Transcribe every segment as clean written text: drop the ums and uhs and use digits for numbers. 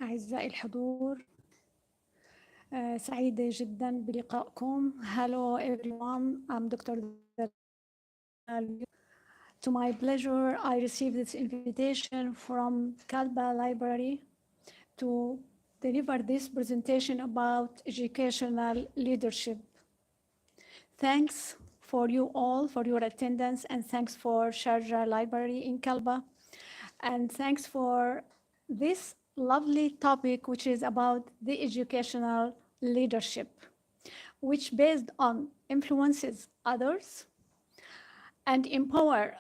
أعزائي الحضور، سعيدة جدا بلقائكم. Hello everyone, I'm Dr. To my pleasure, I received this invitation from Kalba Library to deliver this presentation about educational leadership. Thanks for you all for your attendance, and thanks for Sharjah Library in Kalba, and thanks for this lovely topic, which is about the educational leadership, which based on influences others and empower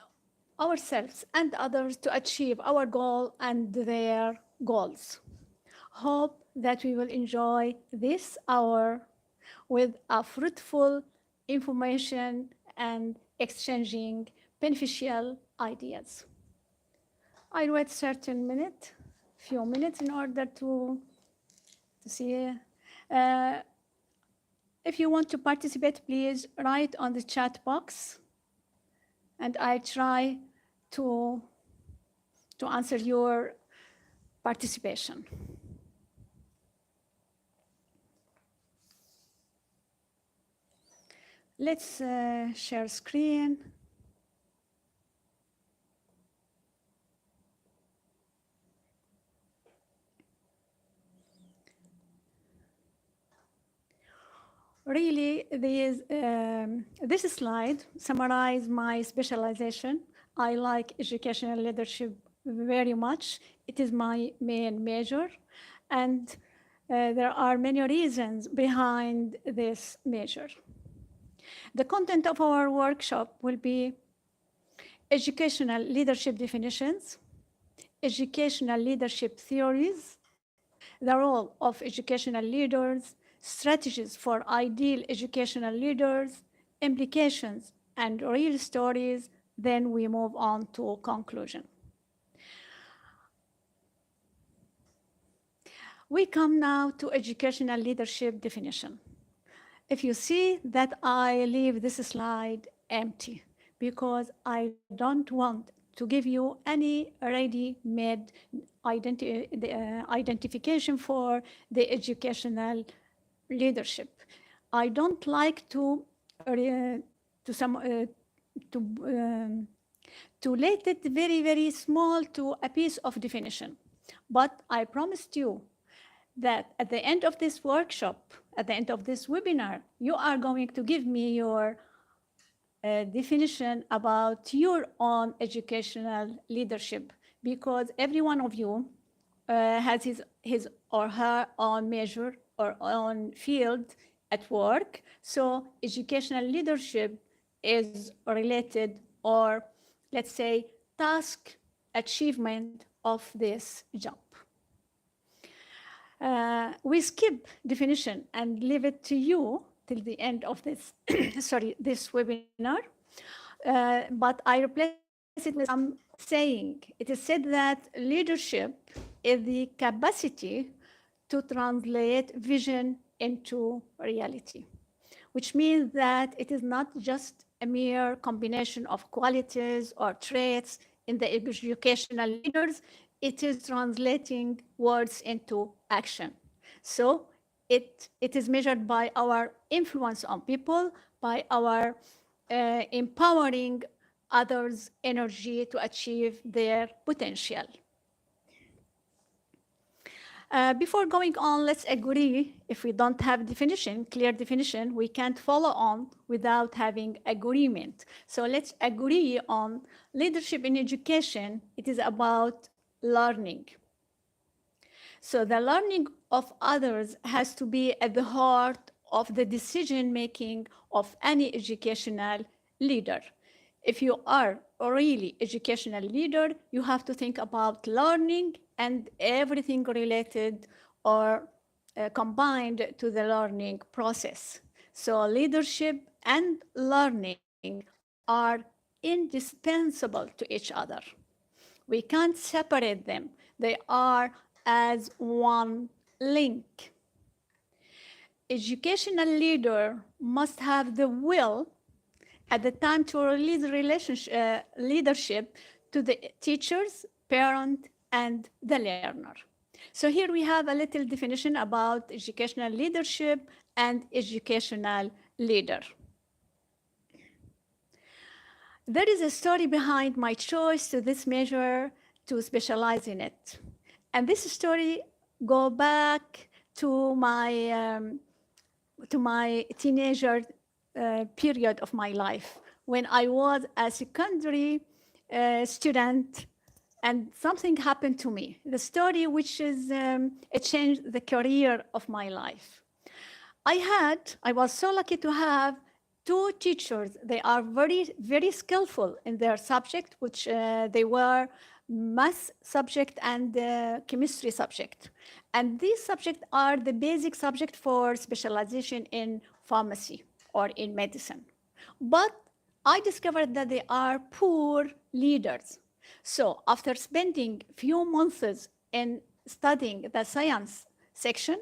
ourselves and others to achieve our goal and their goals. Hope that we will enjoy this hour with a fruitful information and exchanging beneficial ideas. I wait few minutes in order to see. If you want to participate, please write on the chat box, and I try to answer your participation. Let's share screen. Really, this slide summarizes my specialization. I like educational leadership very much. It is my main major, and there are many reasons behind this major. The content of our workshop will be educational leadership definitions, educational leadership theories, the role of educational leaders, strategies for ideal educational leaders, implications, and real stories. Then we move on to conclusion. We come now to educational leadership definition. If you see that I leave this slide empty because I don't want to give you any ready-made identification for the educational leadership. I don't like to relate it very small to a piece of definition. But I promised you that at the end of this workshop, at the end of this webinar, you are going to give me your definition about your own educational leadership, because every one of you has his or her own measure or own field at work. So educational leadership is related, or let's say task achievement of this job. We skip definition and leave it to you till the end of this, this webinar. But I replace it with some saying. It is said that leadership is the capacity to translate vision into reality, which means that it is not just a mere combination of qualities or traits in the educational leaders. It is translating words into action. So it is measured by our influence on people, by our empowering others' energy to achieve their potential. Before going on, let's agree, if we don't have definition, clear definition, we can't follow on without having agreement. So let's agree on leadership in education. It is about learning. So the learning of others has to be at the heart of the decision-making of any educational leader. If you are a really educational leader, you have to think about learning and everything related or combined to the learning process. So leadership and learning are indispensable to each other. We can't separate them. They are as one link. Educational leader must have the will at the time to release leadership to the teachers, parent, and the learner. So here we have a little definition about educational leadership and educational leader. There is a story behind my choice to this major to specialize in it. And this story goes back to my teenager period of my life, when I was a secondary student and something happened to me. The story which is, it changed the career of my life. I was so lucky to have two teachers. They are very, very skillful in their subject, which they were math subject and chemistry subject. And these subjects are the basic subject for specialization in pharmacy or in medicine. But I discovered that they are poor leaders. So after spending few months in studying the science section,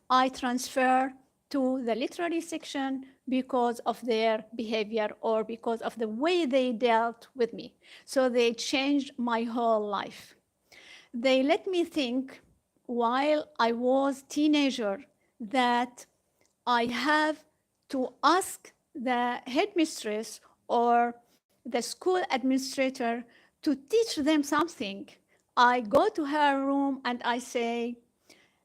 I transferred to the literary section because of their behavior or because of the way they dealt with me. So they changed my whole life. They let me think while I was a teenager that I have to ask the headmistress or the school administrator to teach them something. I go to her room and I say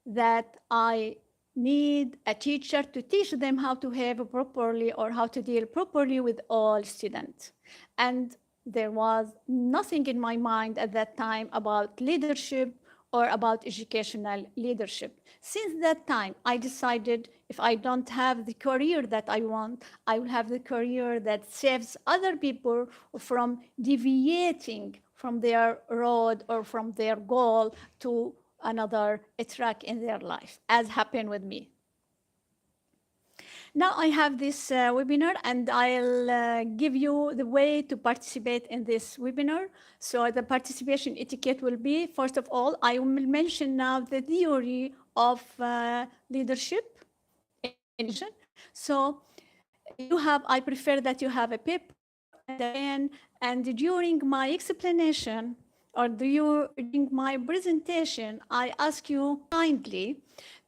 that I need a teacher to teach them how to behave properly or how to deal properly with all students. And there was nothing in my mind at that time about leadership or about educational leadership. Since that time, I decided if I don't have the career that I want, I will have the career that saves other people from deviating from their road or from their goal to another track in their life, as happened with me. Now I have this webinar, and I'll give you the way to participate in this webinar. So the participation etiquette will be, first of all, I will mention now the theory of leadership. So I prefer that you have a paper and a pen, and during my explanation or during my presentation, I ask you kindly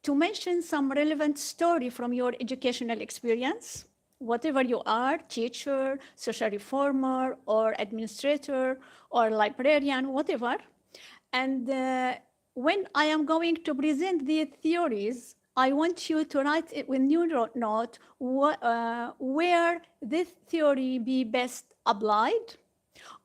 to mention some relevant story from your educational experience, whatever you are, teacher, social reformer, or administrator, or librarian, whatever. And when I am going to present the theories, I want you to write it with your note where this theory be best applied,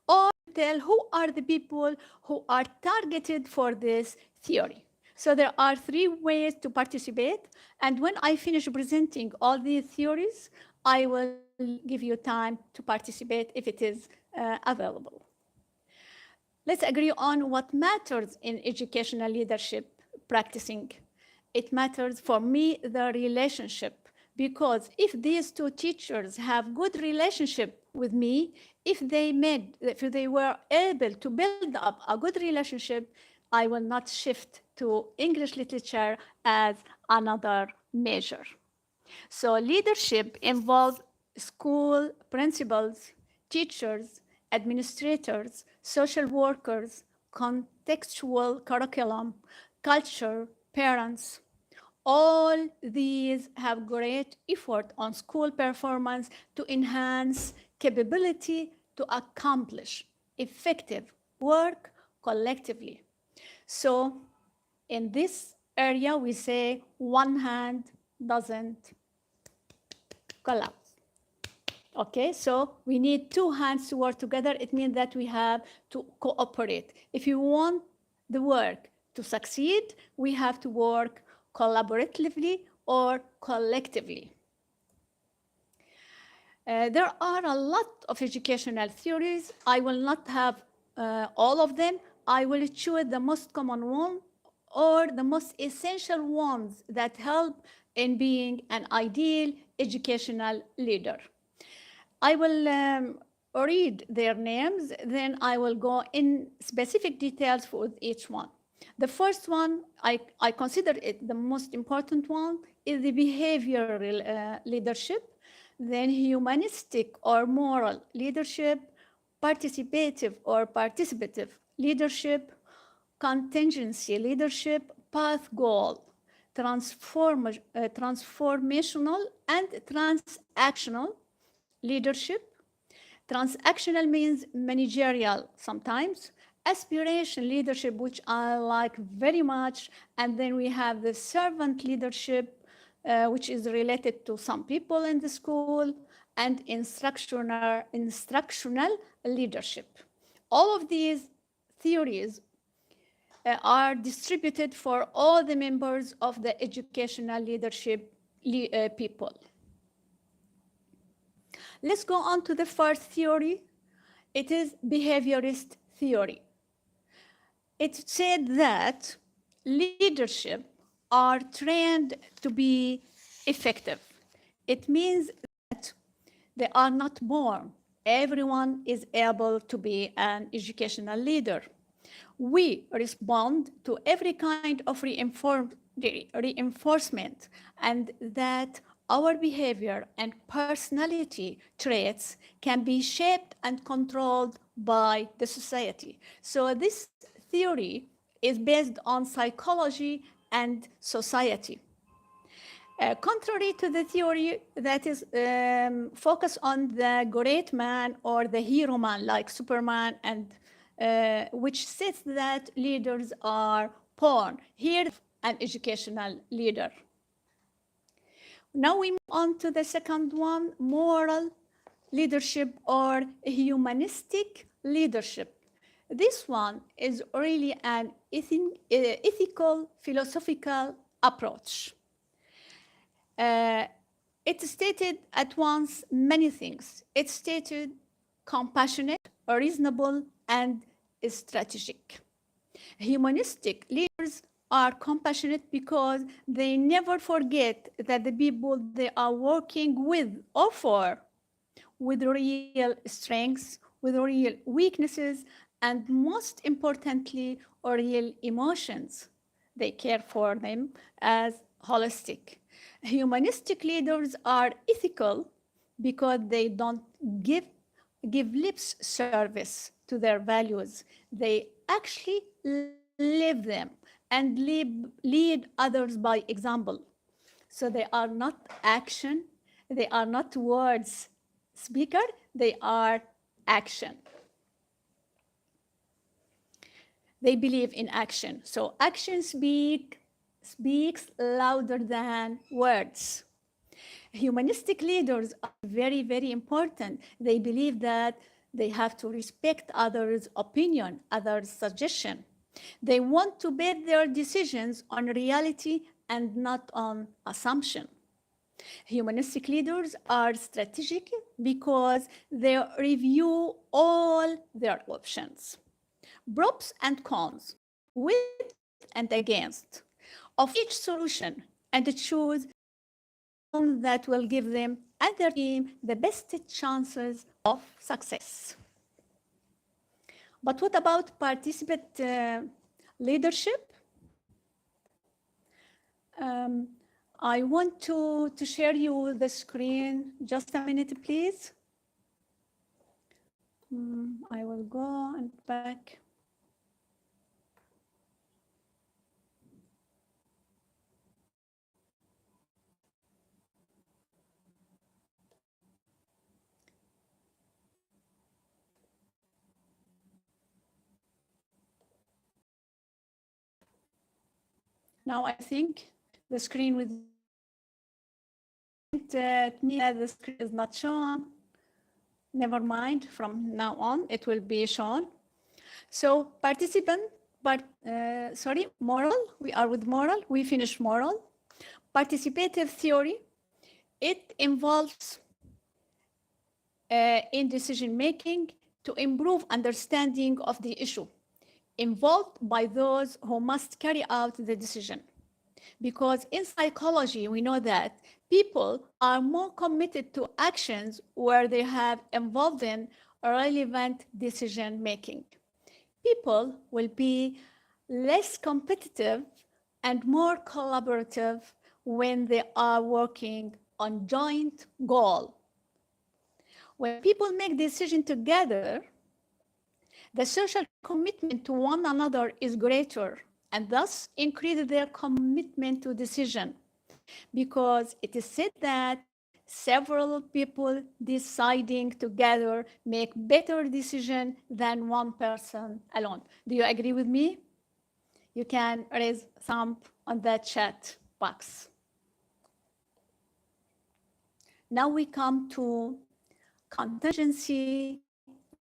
or tell who are the people who are targeted for this theory. So there are 3 ways to participate. And when I finish presenting all these theories, I will give you time to participate if it is available. Let's agree on what matters in educational leadership practicing. It matters for me, the relationship, because if these 2 teachers have good relationship with me, if they were able to build up a good relationship, I will not shift to English literature as another major. So leadership involves school principals, teachers, administrators, social workers, contextual curriculum, culture, parents. All these have great effort on school performance to enhance capability to accomplish effective work collectively. So in this area, we say one hand doesn't collapse. Okay, so we need 2 hands to work together. It means that we have to cooperate. If you want the work to succeed, we have to work collaboratively or collectively. There are a lot of educational theories. I will not have all of them. I will choose the most common one or the most essential ones that help in being an ideal educational leader. I will read their names, then I will go in specific details for each one. The first one, I consider it the most important one, is the behavioral leadership, then humanistic or moral leadership, participative or participative leadership, contingency leadership, path goal, transformational and transactional leadership. Transactional means managerial sometimes, aspiration leadership, which I like very much, and then we have the servant leadership, which is related to some people in the school, and instructional leadership. All of these theories are distributed for all the members of the educational leadership people. Let's go on to the first theory. It is behaviorist theory. It said that leadership are trained to be effective. It means that they are not born. Everyone is able to be an educational leader. We respond to every kind of reinforcement, and that our behavior and personality traits can be shaped and controlled by the society. So this theory is based on psychology and society. Contrary to the theory that is focused on the great man or the hero man like Superman, and which says that leaders are born. Here, an educational leader. Now we move on to the second one, moral leadership or humanistic leadership. This one is really an ethical, philosophical approach. It stated at once many things. It stated compassionate, reasonable, and strategic. Humanistic leaders are compassionate because they never forget that the people they are working with or for, with real strengths, with real weaknesses, and most importantly, real emotions. They care for them as holistic. Humanistic leaders are ethical because they don't give lip service to their values. They actually live them and lead others by example. So they are not action, they are not words speaker, they are action. They believe in action. So action speaks louder than words. Humanistic leaders are very, very important. They believe that they have to respect others' opinion, others' suggestion. They want to base their decisions on reality and not on assumption. Humanistic leaders are strategic because they review all their options, pros and cons, with and against, of each solution, and choose one that will give them and their team the best chances of success. But what about participant leadership? I want to share you the screen. Just a minute, please. I will go and back. Now I think the screen with me that the screen is not shown. Never mind, from now on it will be shown. So moral, we are with moral, we finished moral. Participative theory, it involves in decision making to improve understanding of the issue involved by those who must carry out the decision. Because in psychology, we know that people are more committed to actions where they have involved in relevant decision making. People will be less competitive and more collaborative when they are working on joint goal. When people make decisions together, the social commitment to one another is greater and thus increase their commitment to decision, because it is said that several people deciding together make better decision than one person alone. Do you agree with me? You can raise thumb on that chat box. Now we come to contingency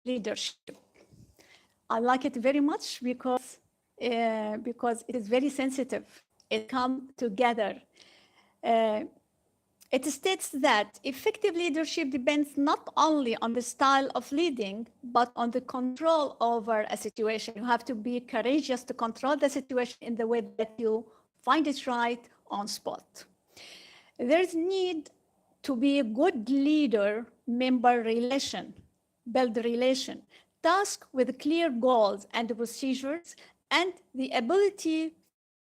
leadership. I like it very much because it is very sensitive. It comes together. It states that effective leadership depends not only on the style of leading, but on the control over a situation. You have to be courageous to control the situation in the way that you find it right on spot. There's need to be a good leader-member relation, build relation, task with clear goals and procedures, and the ability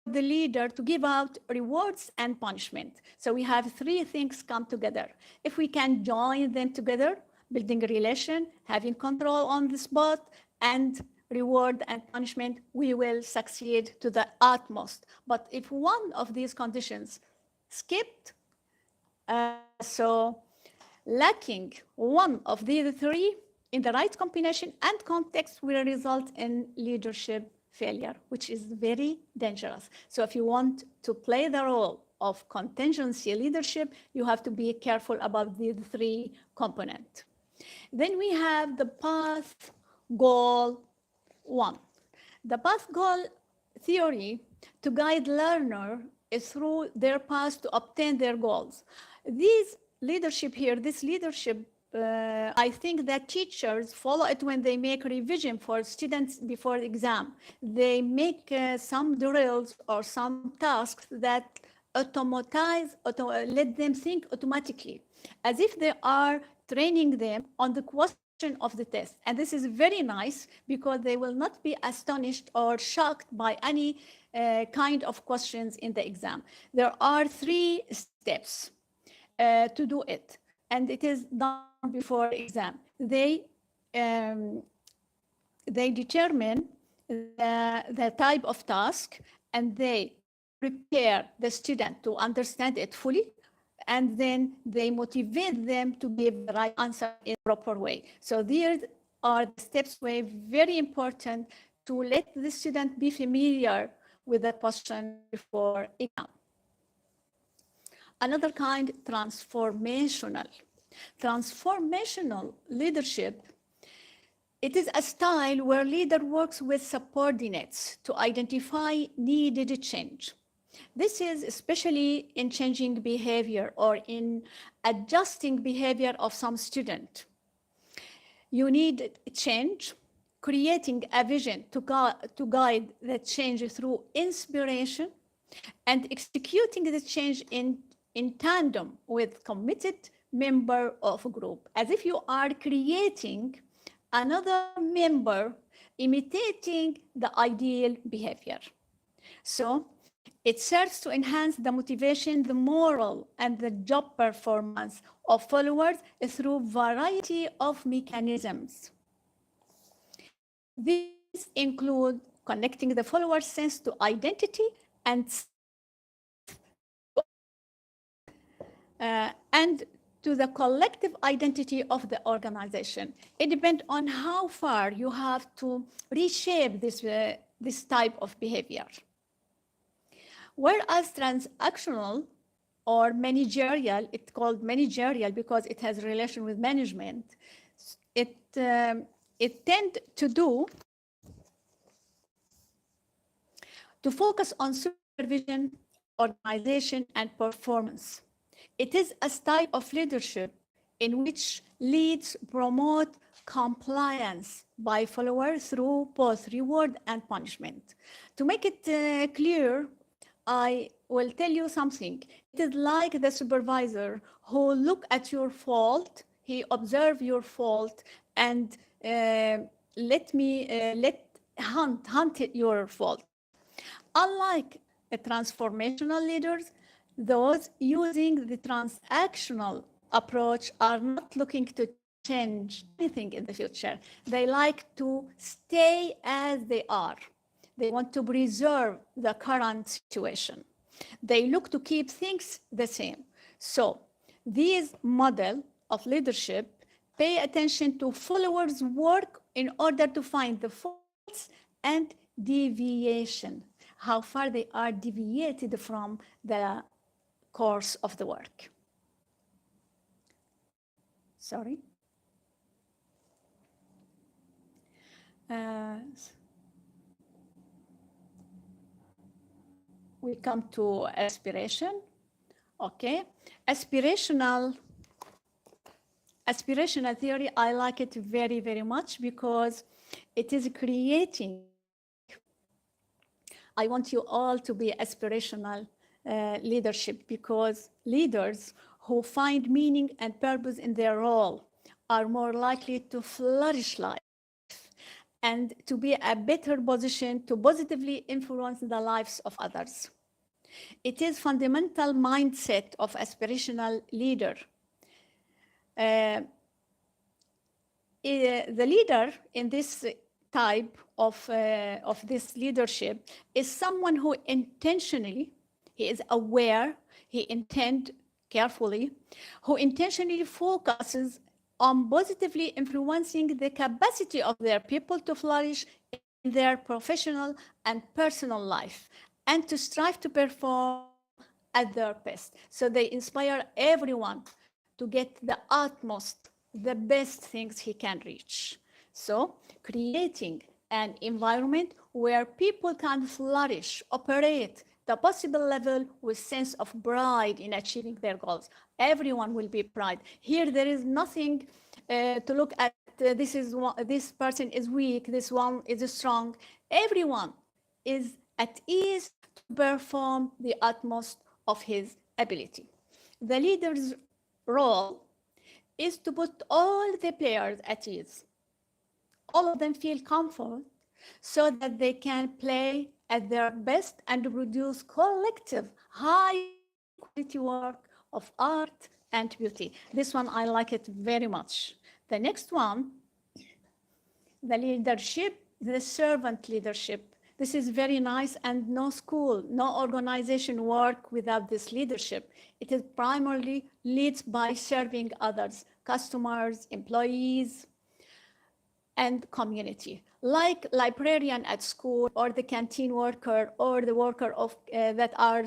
the leader to give out rewards and punishment. So we have three things come together. If we can join them together, building a relation, having control on the spot, and reward and punishment, we will succeed to the utmost. But if one of these conditions skipped, so lacking one of these three in the right combination and context will result in leadership failure, which is very dangerous. So if you want to play the role of contingency leadership, you have to be careful about these three components. Then we have the path goal one. The path goal theory to guide learner is through their path to obtain their goals. This leadership, I think that teachers follow it when they make revision for students before exam. They make some drills or some tasks that let them think automatically, as if they are training them on the question of the test. And this is very nice because they will not be astonished or shocked by any kind of questions in the exam. There are 3 steps to do it, and it is done before exam. They determine the type of task, and they prepare the student to understand it fully, and then they motivate them to give the right answer in a proper way. So these are the steps very important to let the student be familiar with the question before exam. Another kind, transformational. Transformational leadership, it is a style where leader works with subordinates to identify needed change. This is especially in changing behavior or in adjusting behavior of some student. You need change, creating a vision to guide the change through inspiration, and executing the change in tandem with committed member of a group, as if you are creating another member imitating the ideal behavior. So it serves to enhance the motivation, the moral, and the job performance of followers through variety of mechanisms. These include connecting the follower's sense to identity and to the collective identity of the organization. It depends on how far you have to reshape this type of behavior. Whereas transactional or managerial, it's called managerial because it has relation with management, it tends to focus on supervision, organization, and performance. It is a style of leadership in which leads promote compliance by followers through both reward and punishment. To make it clear, I will tell you something. It is like the supervisor who look at your fault, he observe your fault, and hunt your fault. Unlike transformational leaders, those using the transactional approach are not looking to change anything in the future. They like to stay as they are. They want to preserve the current situation. They look to keep things the same. So these model of leadership pay attention to followers' work in order to find the faults and deviation, how far they are deviated from the course of the work. Sorry. We come to aspiration. Okay, aspirational theory, I like it very, very much because it is creating. I want you all to be aspirational leadership, because leaders who find meaning and purpose in their role are more likely to flourish life and to be a better position to positively influence the lives of others. It is fundamental mindset of aspirational leader. The leader in this type of this leadership is someone who intentionally, he is aware, he intends carefully, who intentionally focuses on positively influencing the capacity of their people to flourish in their professional and personal life and to strive to perform at their best. So they inspire everyone to get the utmost, the best things he can reach. So creating an environment where people can flourish, operate the possible level with sense of pride in achieving their goals. Everyone will be proud. Here there is nothing to look at, this person is weak, this one is strong. Everyone is at ease to perform the utmost of his ability. The leader's role is to put all the players at ease. All of them feel comfort so that they can play at their best and produce collective high quality work of art and beauty. This one, I like it very much. The next one, the leadership, the servant leadership. This is very nice, and no school, no organization work without this leadership. It is primarily leads by serving others, customers, employees, and community. Like librarian at school, or the canteen worker, or the worker of that are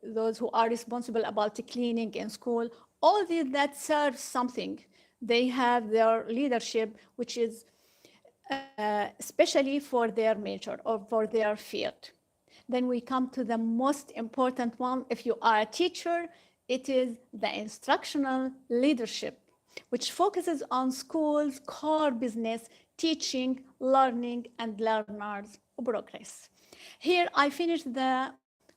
those who are responsible about the cleaning in school, all these that serve something. They have their leadership, which is especially for their major or for their field. Then we come to the most important one. If you are a teacher, it is the instructional leadership, which focuses on schools' core business, teaching, learning, and learners' progress. Here I finished the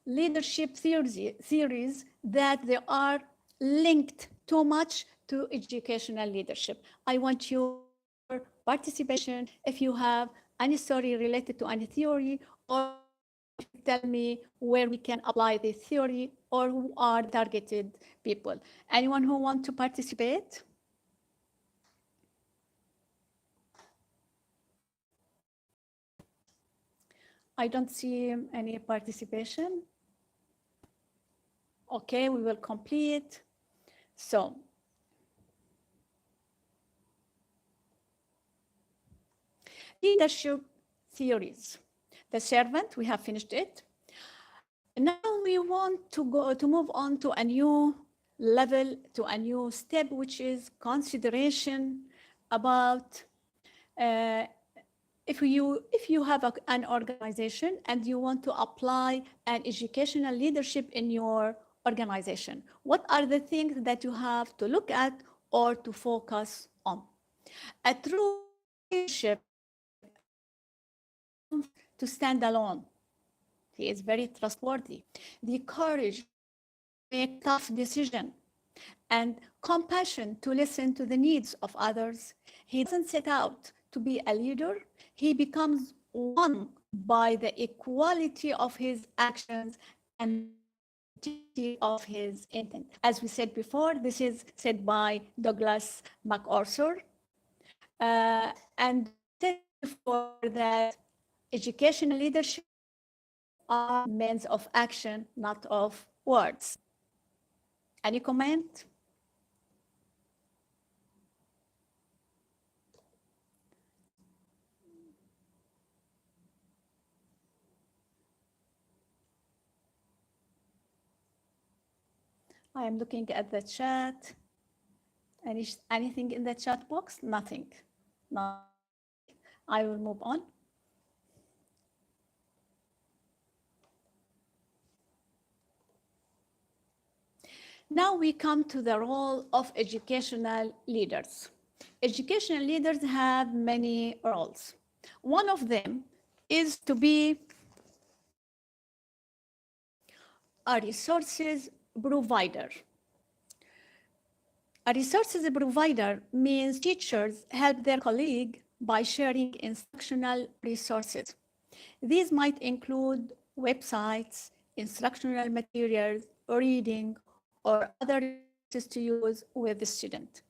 leadership theories that they are linked too much to educational leadership. I want your participation. If you have any story related to any theory, or tell me where we can apply this theory, or who are targeted people. Anyone who wants to participate? I don't see any participation. Okay, we will complete. So, leadership theories. The servant, we have finished it. Now we want to move on to a new level, to a new step, which is consideration about if you have an organization and you want to apply an educational leadership in your organization, what are the things that you have to look at or to focus on? A true leadership to stand alone. He is very trustworthy. The courage to make tough decisions and compassion to listen to the needs of others. He doesn't set out to be a leader. He becomes one by the equality of his actions and of his intent. As we said before, this is said by Douglas MacArthur. And said before that educational leadership are means of action, not of words. Any comment? I am looking at the chat. Anything in the chat box? Nothing. No. I will move on. Now we come to the role of educational leaders. Educational leaders have many roles. One of them is to be a resources provider. A resources provider means teachers help their colleague by sharing instructional resources. These might include websites, instructional materials, reading, or other resources to use with the student.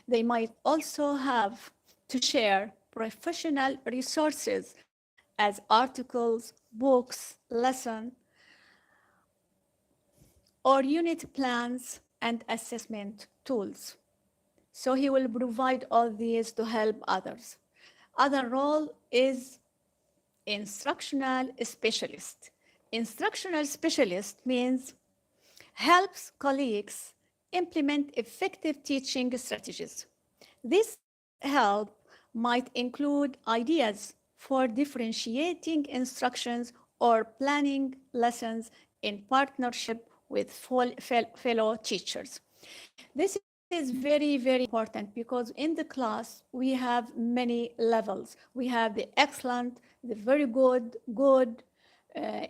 They might also have to share professional resources as articles, books, lessons, or unit plans and assessment tools. So he will provide all these to help others. Other role is instructional specialist. Instructional specialist means helps colleagues implement effective teaching strategies. This help might include ideas for differentiating instructions or planning lessons in partnership with fellow teachers. This is very, very important because in the class we have many levels. We have the excellent, the very good,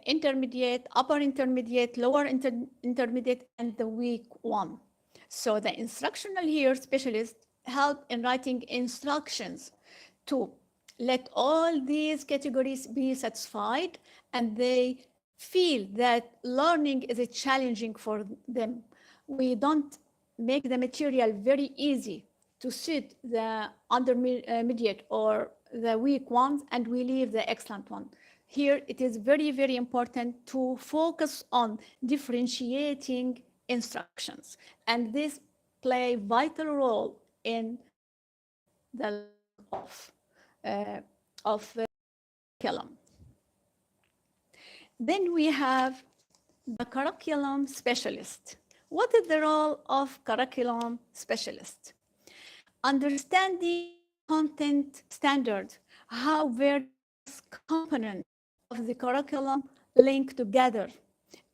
intermediate, upper intermediate, lower intermediate, and the weak one. So the instructional here specialists help in writing instructions to let all these categories be satisfied, and they feel that learning is challenging for them. We don't make the material very easy to suit the intermediate or the weak ones, and we leave the excellent one. Here, it is very, very important to focus on differentiating instructions, and this play vital role in the of curriculum. Then we have the curriculum specialist. What is the role of curriculum specialist? Understanding content standards, how various components of the curriculum link together,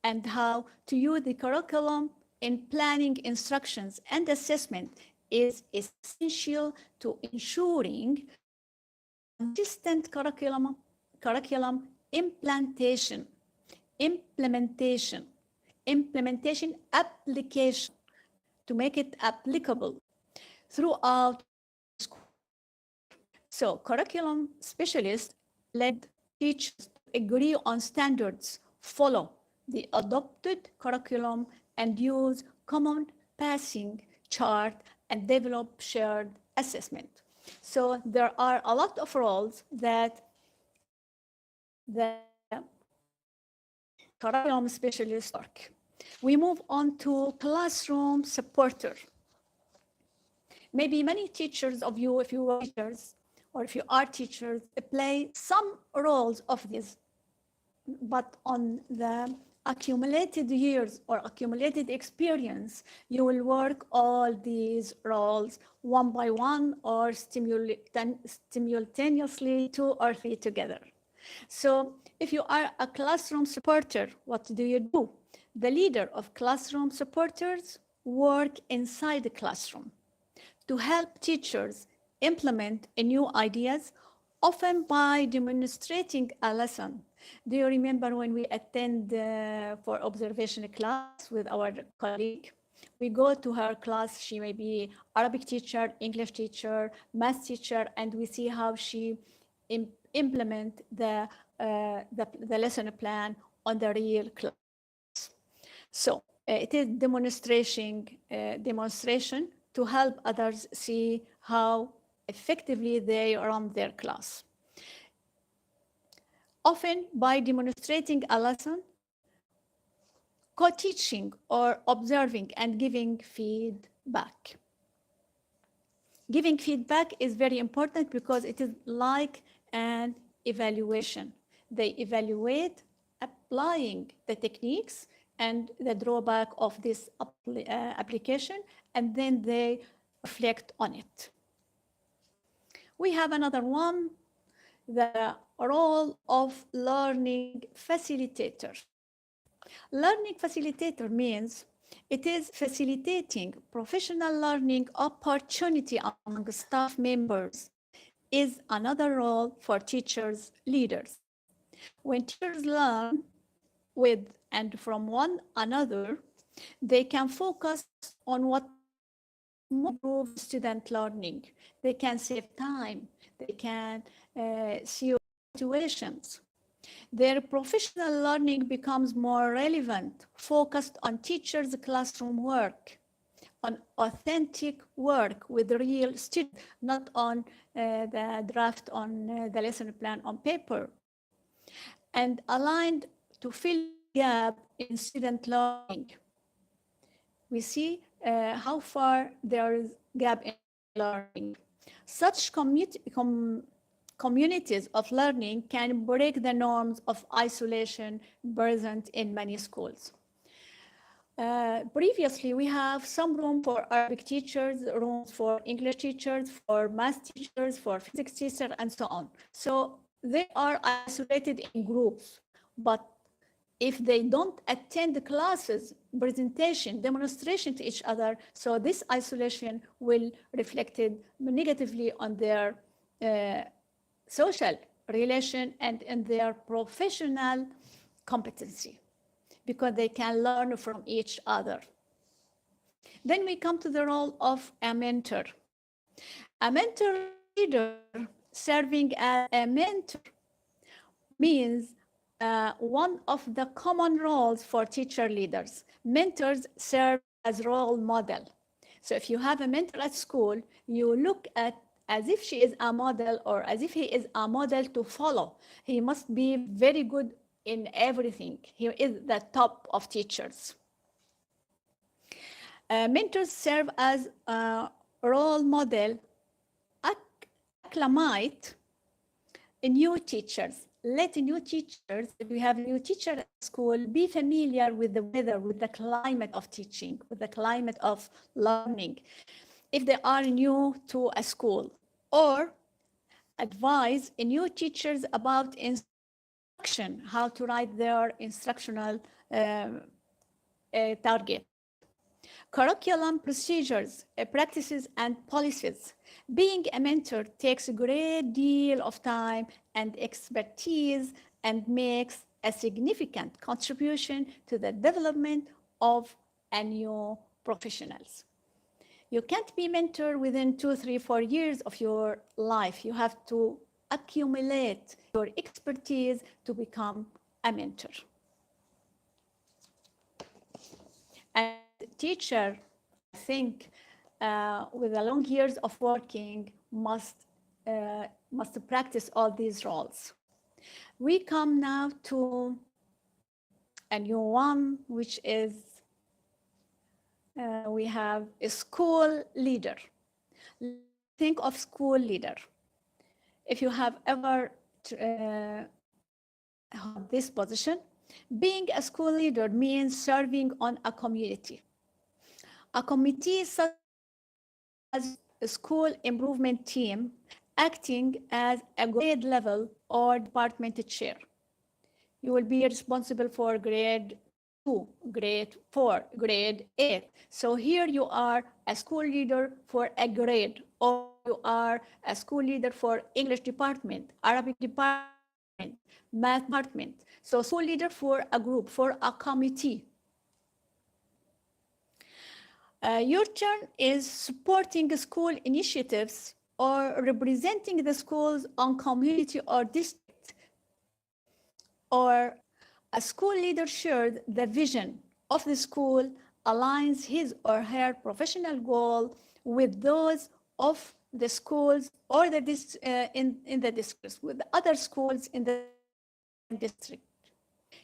and how to use the curriculum in planning instructions and assessment is essential to ensuring consistent curriculum implementation, application, to make it applicable throughout school. So curriculum specialists led teachers to agree on standards, follow the adopted curriculum, and use common passing chart and develop shared assessment. So there are a lot of roles that the curriculum specialists work. We move on to classroom supporter. Maybe many teachers of you, if you are teachers or if you are teachers, play some roles of this, but on the accumulated years or accumulated experience, you will work all these roles one by one or simultaneously, 2 or 3 together. So if you are a classroom supporter, what do? The leader of classroom supporters work inside the classroom to help teachers implement new ideas, often by demonstrating a lesson. Do you remember when we attend for observation class with our colleague? We go to her class, she may be Arabic teacher, English teacher, math teacher, and we see how she implement the lesson plan on the real class. So it is demonstration to help others see how effectively they run their class. often by demonstrating a lesson, co-teaching, or observing and giving feedback. Giving feedback is very important because it is like an evaluation. They evaluate applying the techniques and the drawback of this application, and then they reflect on it. We have another one, the role of learning facilitator. Learning facilitator means it is facilitating professional learning opportunity among staff members, is another role for teachers, leaders. When teachers learn with and from one another, they can focus on what improve student learning. They can save time. They can see situations. Their professional learning becomes more relevant, focused on teachers' classroom work, on authentic work with real students, not on the draft on the lesson plan on paper, and aligned to fill the gap in student learning. We see how far there is gap in learning. Such communities of learning can break the norms of isolation present in many schools. Previously, we have some room for Arabic teachers, rooms for English teachers, for math teachers, for physics teachers, and so on. So they are isolated in groups, but if they don't attend the classes, presentation, demonstration to each other, so this isolation will reflect negatively on their social relation and in their professional competency, because they can learn from each other. Then we come to the role of a mentor. A mentor leader serving as a mentor means one of the common roles for teacher leaders. Mentors serve as role model. So if you have a mentor at school, you look at as if she is a model or as if he is a model to follow. He must be very good in everything. He is the top of teachers. Mentors serve as a role model, acclimate new teachers. Let new teachers, if we have a new teacher at school, be familiar with the weather, with the climate of teaching, with the climate of learning, if they are new to a school, or advise new teachers about instruction, how to write their instructional target. Curriculum, procedures, practices, and policies. Being a mentor takes a great deal of time and expertise and makes a significant contribution to the development of a new professionals. You can't be mentor within 2, 3, 4 years of your life. You have to accumulate your expertise to become a mentor. And teacher, I think, with the long years of working, must practice all these roles. We come now to a new one, which is we have a school leader. Think of school leader. If you have ever had this position, being a school leader means serving on a community. A committee such as a school improvement team acting as a grade level or department chair. You will be responsible for grade 2, grade 4, grade 8. So here you are a school leader for a grade, or you are a school leader for English department, Arabic department, math department. So school leader for a group, for a committee. Your turn is supporting school initiatives or representing the schools on community or district, or a school leader shared the vision of the school, aligns his or her professional goal with those of the schools or the in the districts, with other schools in the district.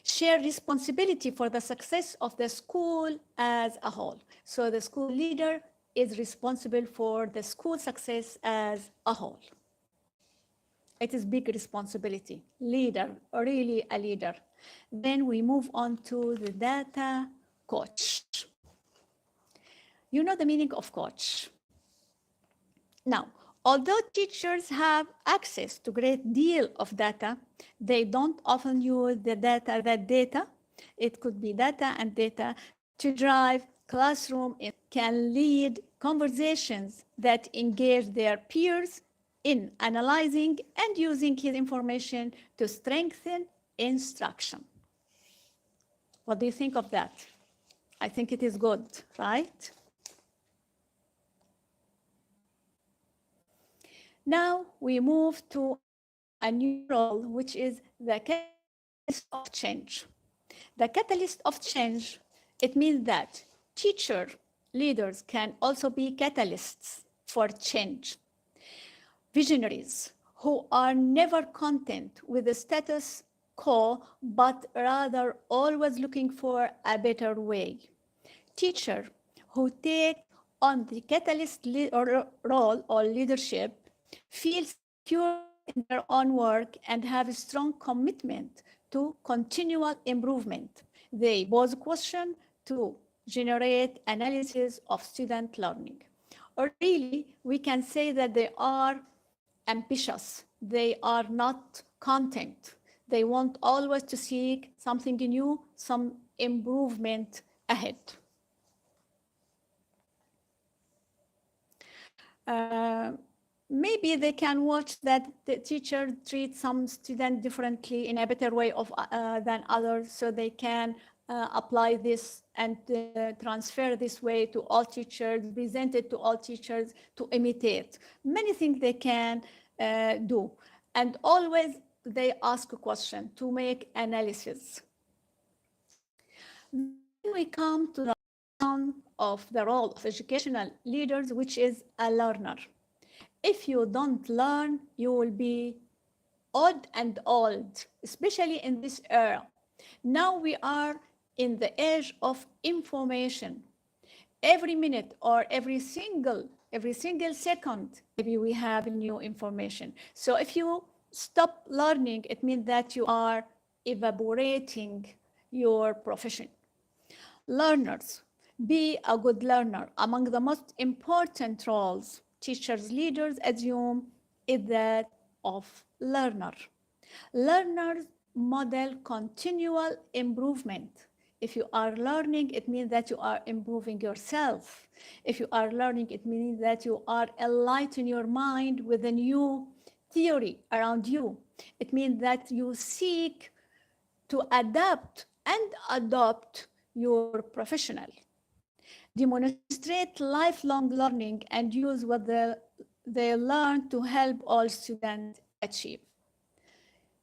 Share responsibility for the success of the school as a whole. So the school leader is responsible for the school success as a whole. It is big responsibility. Leader, really a leader. Then we move on to the data coach. You know the meaning of coach. Now, although teachers have access to a great deal of data, they don't often use the data, it could be data and data, to drive classroom. It can lead conversations that engage their peers in analyzing and using his information to strengthen instruction. What do you think of that? I think it is good, right? Now we move to a new role, which is the catalyst of change. The catalyst of change, it means that teacher leaders can also be catalysts for change. Visionaries who are never content with the status quo, but rather always looking for a better way. Teachers who take on the catalyst role or leadership feel secure in their own work and have a strong commitment to continual improvement. They pose questions to generate analysis of student learning. Or really, we can say that they are ambitious. They are not content. They want always to seek something new, some improvement ahead. Maybe they can watch that the teacher treats some student differently in a better way than others, so they can apply this and transfer this way to all teachers, present it to all teachers to imitate. Many things they can do. And always they ask a question to make analysis. Then we come to the one of the role of educational leaders, which is a learner. If you don't learn, you will be odd and old, especially in this era. Now we are in the age of information. Every minute or every single second, maybe we have new information. So if you stop learning, it means that you are evaporating your profession. Learners, be a good learner. Among the most important roles teachers, leaders assume is that of learner. Learners model continual improvement. If you are learning, it means that you are improving yourself. If you are learning, it means that you are enlightening your mind with a new theory around you. It means that you seek to adapt and adopt your professional. Demonstrate lifelong learning and use what they learn to help all students achieve.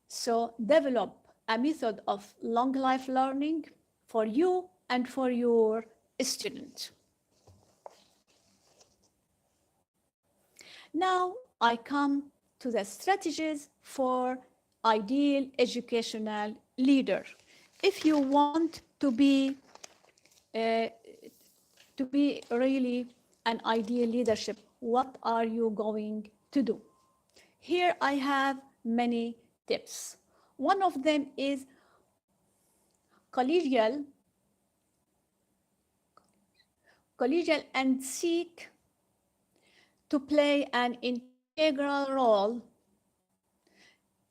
So develop a method of long life learning for you and for your student. Now I come to the strategies for ideal educational leader. If you want to be really an ideal leadership, what are you going to do? Here I have many tips. One of them is collegial and seek to play an integral role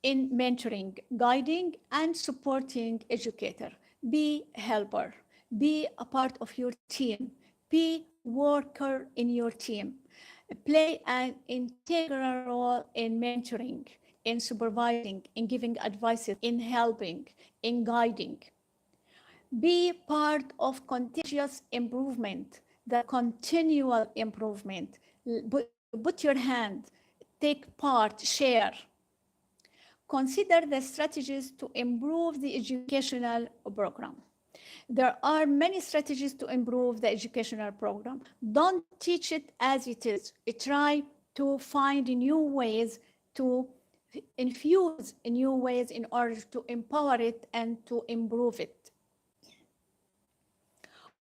in mentoring, guiding, and supporting educator. Be a helper, be a part of your team, be worker in your team. Play an integral role in mentoring, in supervising, in giving advice, in helping, in guiding. Be part of continuous improvement, the continual improvement. Put your hand, take part, share. Consider the strategies to improve the educational program. There are many strategies to improve the educational program. Don't teach it as it is. Try to find new ways to infuse new ways in order to empower it and to improve it.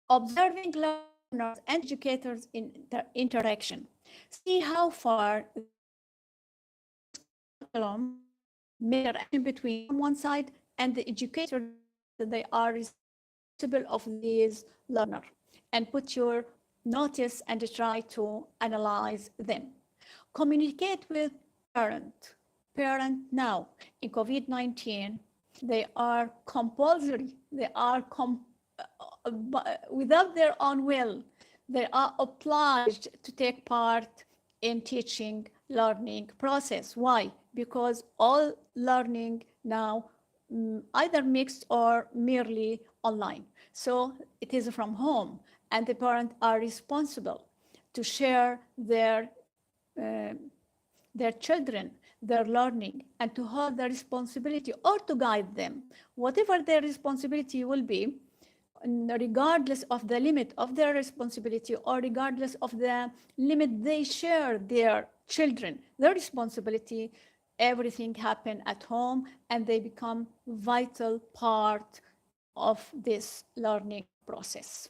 Observing learners and educators in interaction. See how far interaction between one side and the educator that they are responsible of these learners, and put your notice and try to analyze them. Communicate with parent now in COVID-19. They are compulsory. They are without their own will. They are obliged to take part in teaching learning process. Why? Because all learning now either mixed or merely online. So it is from home, and the parents are responsible to share their children, their learning, and to hold the responsibility or to guide them. Whatever their responsibility will be, regardless of the limit of their responsibility or regardless of the limit they share their children, their responsibility, everything happen at home, and they become vital part of this learning process.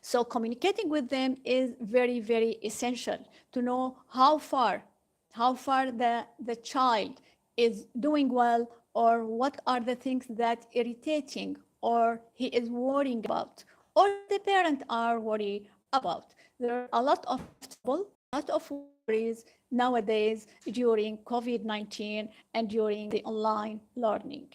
So communicating with them is very, very essential to know how far the child is doing well, or what are the things that irritating or he is worrying about, or the parent are worried about. There are a lot of trouble, a lot of worries nowadays during COVID-19 and during the online learning.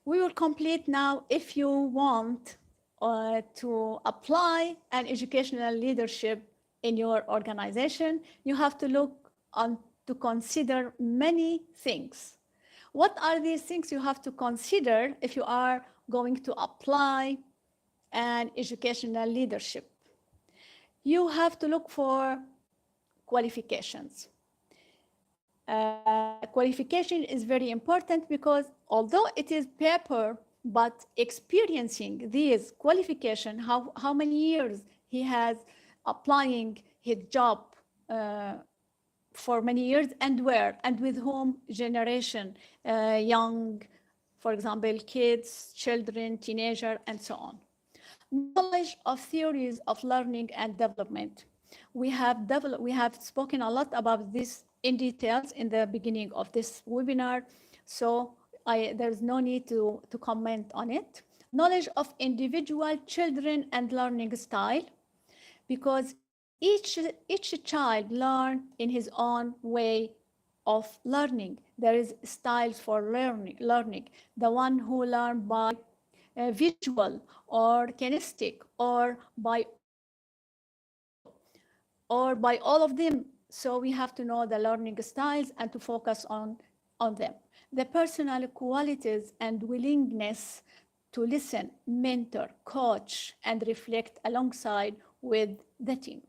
We will complete now. If you want to apply an educational leadership in your organization, you have to look on to consider many things. What are these things you have to consider if you are going to apply an educational leadership? You have to look for qualifications. Qualification is very important because although it is paper, but experiencing these qualification, how many years he has applying his job for many years, and where and with whom generation, young, for example, kids, children, teenager, and so on. Knowledge of theories of learning and development. We have spoken a lot about this in details in the beginning of this webinar, so there's no need to comment on it. Knowledge of individual children and learning style, because each child learn in his own way of learning. There is styles for learning. The one who learn by visual or kinesthetic or by all of them. So we have to know the learning styles and to focus on them. The personal qualities and willingness to listen, mentor, coach, and reflect alongside with the team.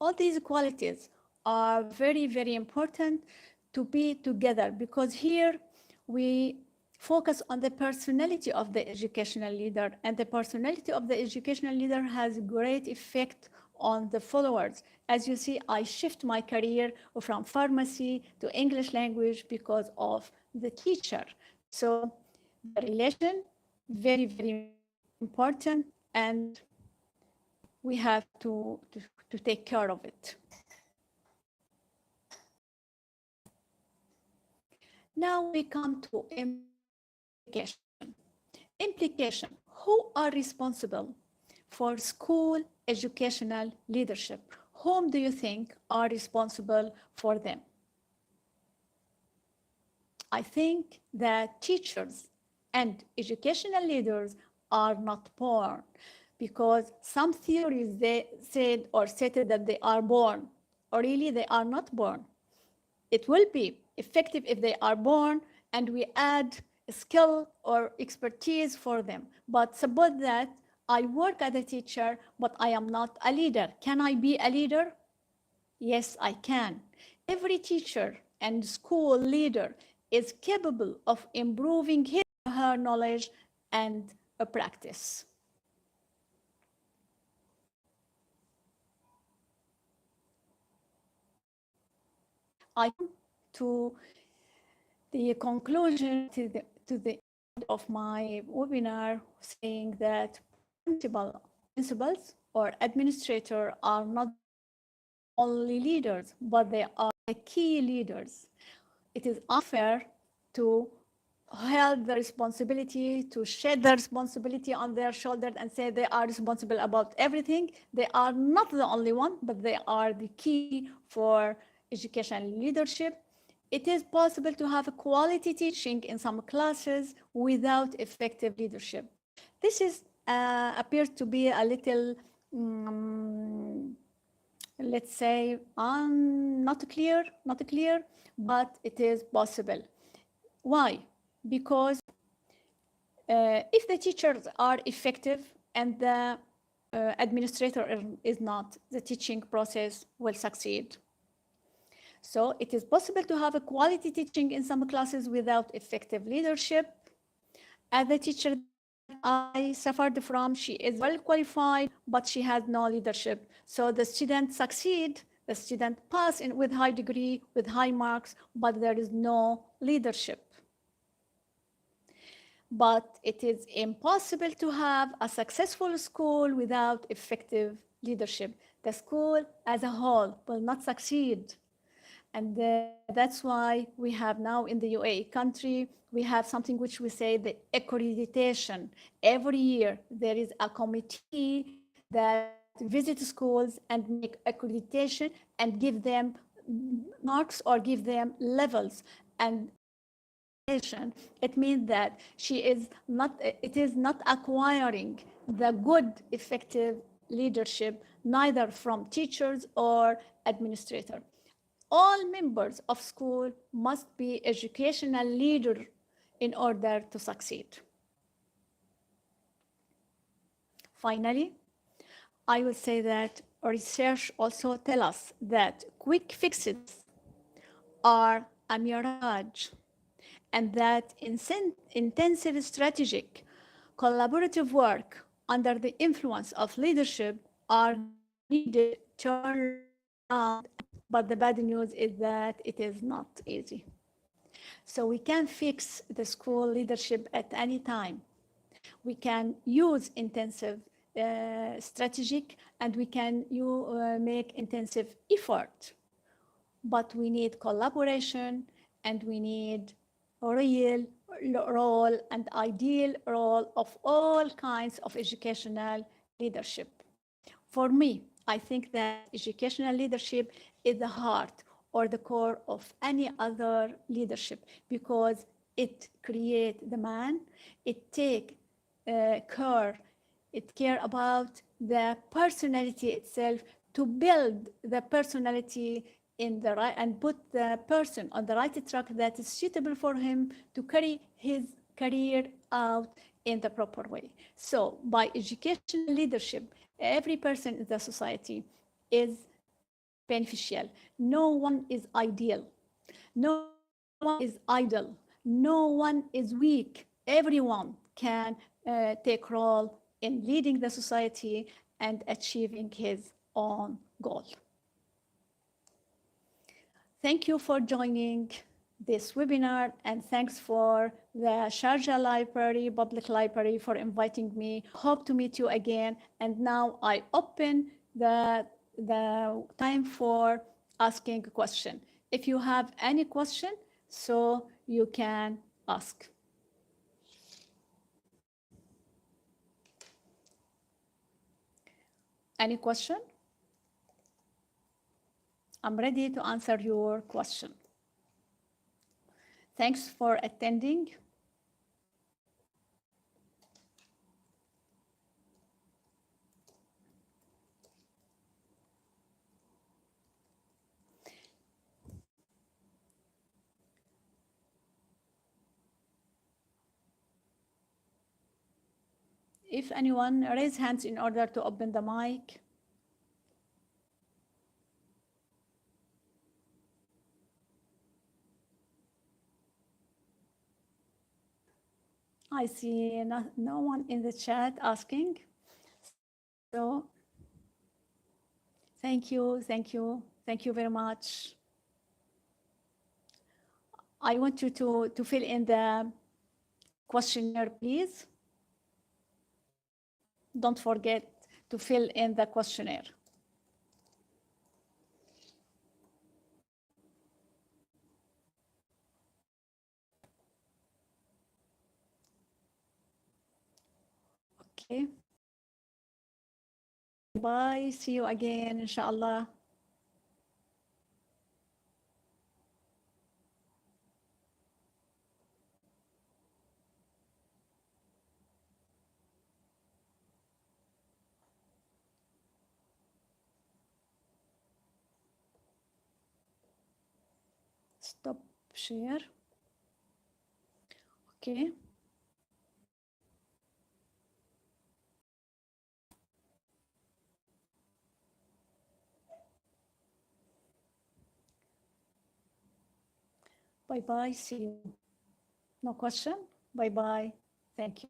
All these qualities are very, very important to be together, because here we focus on the personality of the educational leader, and the personality of the educational leader has great effect on the followers. As you see, I shift my career from pharmacy to English language because of the teacher. So the relation, very, very important, and we have to take care of it. Now we come to implication. Implication, who are responsible for school educational leadership? Whom do you think are responsible for them? I think that teachers and educational leaders are not born, because some theories they said or stated that they are born, or really they are not born. It will be effective if they are born and we add skill or expertise for them. But suppose that I work as a teacher, but I am not a leader. Can I be a leader? Yes, I can. Every teacher and school leader is capable of improving his or her knowledge and practice. I come to the conclusion to the end of my webinar, saying that principals or administrators are not only leaders, but they are the key leaders. It is unfair to hold the responsibility, to shed the responsibility on their shoulders and say they are responsible about everything. They are not the only one, but they are the key for education leadership. It is possible to have a quality teaching in some classes without effective leadership. This is appears to be a little let's say not clear, but it is possible. Why? Because if the teachers are effective and the administrator is not, the teaching process will succeed. So it is possible to have a quality teaching in some classes without effective leadership. As the teacher I suffered from, she is well qualified, but she has no leadership. So the students succeed, the student pass in with high degree, with high marks, but there is no leadership. But it is impossible to have a successful school without effective leadership. The school as a whole will not succeed. And that's why we have now in the UAE country, we have something which we say the accreditation. Every year there is a committee that visits schools and make accreditation and give them marks or give them levels. And it means that it is not acquiring the good, effective leadership, neither from teachers or administrators. All members of school must be educational leaders in order to succeed. Finally, I would say that research also tells us that quick fixes are a mirage, and that intensive strategic collaborative work under the influence of leadership are needed to turn around. But the bad news is that it is not easy. So we can fix the school leadership at any time. We can use intensive strategic, and we can make intensive effort. But we need collaboration, and we need real role and ideal role of all kinds of educational leadership. For me, I think that educational leadership is the heart or the core of any other leadership, because it creates the man, it takes care about the personality itself, to build the personality in the right and put the person on the right track that is suitable for him to carry his career out in the proper way. So by educational leadership, every person in the society is beneficial. No one is ideal. No one is idle. No one is weak. Everyone can take role in leading the society and achieving his own goal. Thank you for joining this webinar, and thanks for the Sharjah Library, Public Library, for inviting me. Hope to meet you again. And now I open the time for asking a question. If you have any question, so you can ask. Any question? I'm ready to answer your question. Thanks for attending. If anyone, raise hands in order to open the mic. I see no one in the chat asking. So thank you very much. I want you to fill in the questionnaire, please. Don't forget to fill in the questionnaire. Okay. Bye. See you again, inshallah. Stop share. Okay. Bye bye. See you. No question? Bye bye. Thank you.